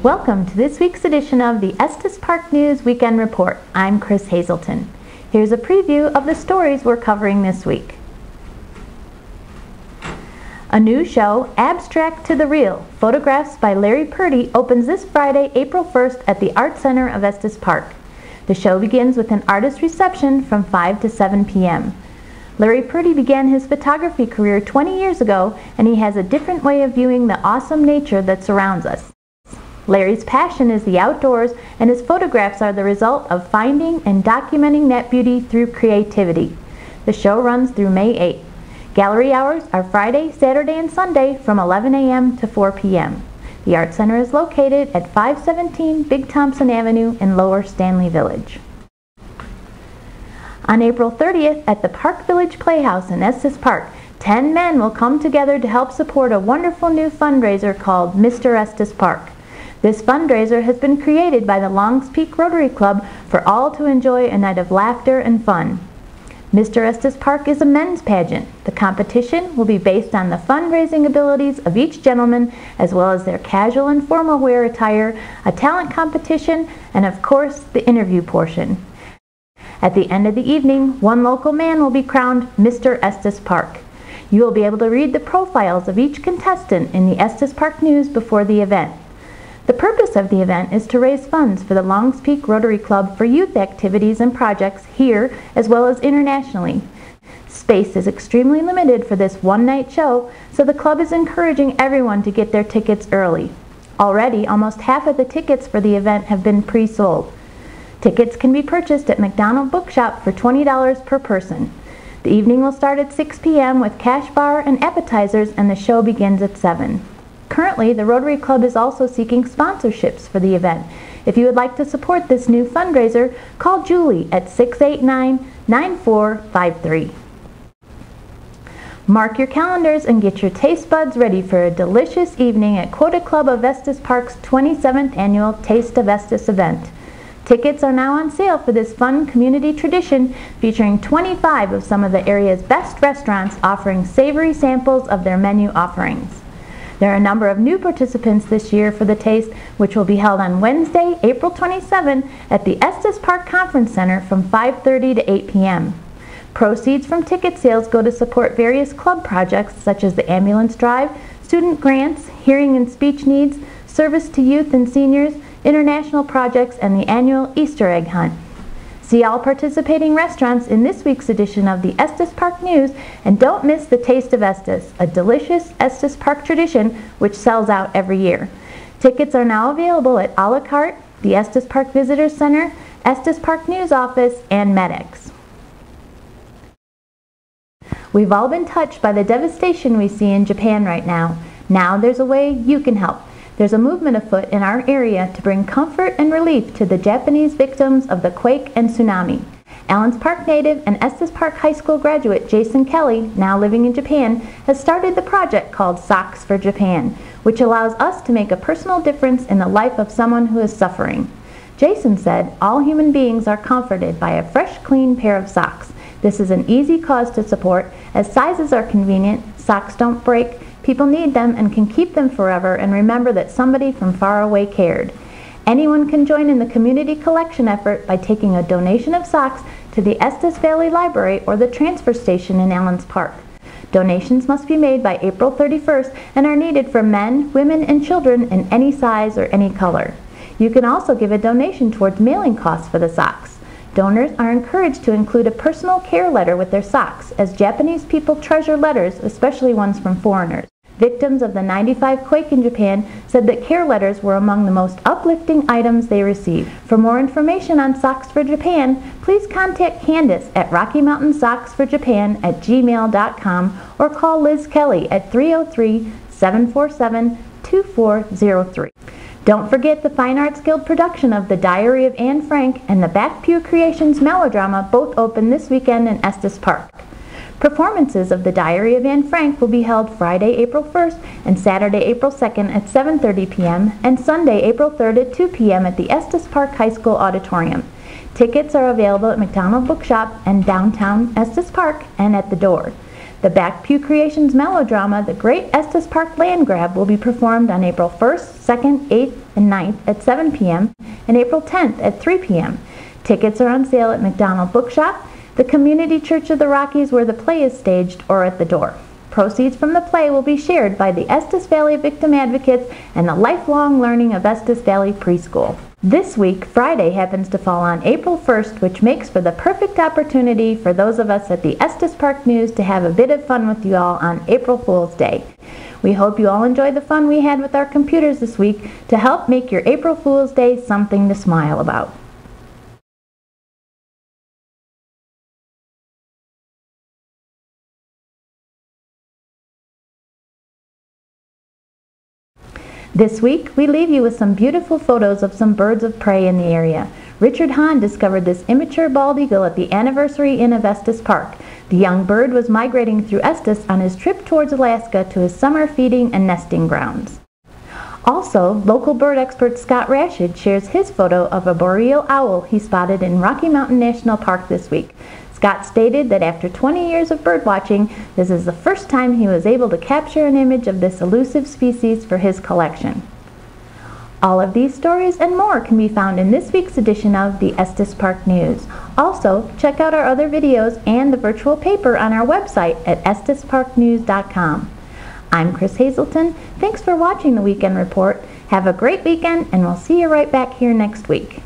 Welcome to this week's edition of the Estes Park News Weekend Report. I'm Chris Hazelton. Here's a preview of the stories we're covering this week. A new show, Abstract to the Real, Photographs by Larry Purdy, opens this Friday, April 1st at the Art Center of Estes Park. The show begins with an artist reception from 5 to 7 p.m. Larry Purdy began his photography career 20 years ago, and he has a different way of viewing the awesome nature that surrounds us. Larry's passion is the outdoors, and his photographs are the result of finding and documenting that beauty through creativity. The show runs through May 8th. Gallery hours are Friday, Saturday, and Sunday from 11 a.m. to 4 p.m. The Art Center is located at 517 Big Thompson Avenue in Lower Stanley Village. On April 30th at the Park Village Playhouse in Estes Park, 10 men will come together to help support a wonderful new fundraiser called Mr. Estes Park. This fundraiser has been created by the Longs Peak Rotary Club for all to enjoy a night of laughter and fun. Mr. Estes Park is a men's pageant. The competition will be based on the fundraising abilities of each gentleman, as well as their casual and formal wear attire, a talent competition, and of course the interview portion. At the end of the evening, one local man will be crowned Mr. Estes Park. You will be able to read the profiles of each contestant in the Estes Park News before the event. The purpose of the event is to raise funds for the Longs Peak Rotary Club for youth activities and projects here as well as internationally. Space is extremely limited for this one-night show, so the club is encouraging everyone to get their tickets early. Already, almost half of the tickets for the event have been pre-sold. Tickets can be purchased at McDonald Bookshop for $20 per person. The evening will start at 6 p.m. with cash bar and appetizers, and the show begins at 7. Currently, the Rotary Club is also seeking sponsorships for the event. If you would like to support this new fundraiser, call Julie at 689-9453. Mark your calendars and get your taste buds ready for a delicious evening at Quota Club of Estes Park's 27th annual Taste of Estes event. Tickets are now on sale for this fun community tradition featuring 25 of some of the area's best restaurants offering savory samples of their menu offerings. There are a number of new participants this year for the Taste, which will be held on Wednesday, April 27 at the Estes Park Conference Center from 5:30 to 8 p.m. Proceeds from ticket sales go to support various club projects such as the ambulance drive, student grants, hearing and speech needs, service to youth and seniors, international projects, and the annual Easter egg hunt. See all participating restaurants in this week's edition of the Estes Park News, and don't miss the Taste of Estes, a delicious Estes Park tradition which sells out every year. Tickets are now available at a la carte, the Estes Park Visitor Center, Estes Park News Office, and MedX. We've all been touched by the devastation we see in Japan right now. Now there's a way you can help. There's a movement afoot in our area to bring comfort and relief to the Japanese victims of the quake and tsunami. Allens Park native and Estes Park High School graduate Jason Kelly, now living in Japan, has started the project called Socks for Japan, which allows us to make a personal difference in the life of someone who is suffering. Jason said, "All human beings are comforted by a fresh, clean pair of socks. This is an easy cause to support, as sizes are convenient, socks don't break, people need them and can keep them forever and remember that somebody from far away cared." Anyone can join in the community collection effort by taking a donation of socks to the Estes Valley Library or the transfer station in Allens Park. Donations must be made by April 31st and are needed for men, women, and children in any size or any color. You can also give a donation towards mailing costs for the socks. Donors are encouraged to include a personal care letter with their socks, as Japanese people treasure letters, especially ones from foreigners. Victims of the '95 quake in Japan said that care letters were among the most uplifting items they received. For more information on Socks for Japan, please contact Candace at RockyMountainSocksForJapan@gmail.com or call Liz Kelly at 303-747-2403. Don't forget the Fine Arts Guild production of The Diary of Anne Frank and the Back Pew Creations melodrama, both open this weekend in Estes Park. Performances of The Diary of Anne Frank will be held Friday, April 1st and Saturday, April 2nd at 7:30 p.m. and Sunday, April 3rd at 2 p.m. at the Estes Park High School Auditorium. Tickets are available at McDonald Bookshop and downtown Estes Park and at the door. The Back Pew Creations melodrama, The Great Estes Park Land Grab, will be performed on April 1st, 2nd, 8th, and 9th at 7 p.m. and April 10th at 3 p.m. Tickets are on sale at McDonald Bookshop, the Community Church of the Rockies where the play is staged, or at the door. Proceeds from the play will be shared by the Estes Valley Victim Advocates and the Lifelong Learning of Estes Valley Preschool. This week, Friday, happens to fall on April 1st, which makes for the perfect opportunity for those of us at the Estes Park News to have a bit of fun with you all on April Fool's Day. We hope you all enjoyed the fun we had with our computers this week to help make your April Fool's Day something to smile about. This week, we leave you with some beautiful photos of some birds of prey in the area. Richard Hahn discovered this immature bald eagle at the Anniversary Inn of Estes Park. The young bird was migrating through Estes on his trip towards Alaska to his summer feeding and nesting grounds. Also, local bird expert Scott Rashid shares his photo of a boreal owl he spotted in Rocky Mountain National Park this week. Scott stated that after 20 years of bird watching, this is the first time he was able to capture an image of this elusive species for his collection. All of these stories and more can be found in this week's edition of the Estes Park News. Also, check out our other videos and the virtual paper on our website at estesparknews.com. I'm Chris Hazelton. Thanks for watching the Weekend Report. Have a great weekend, and we'll see you right back here next week.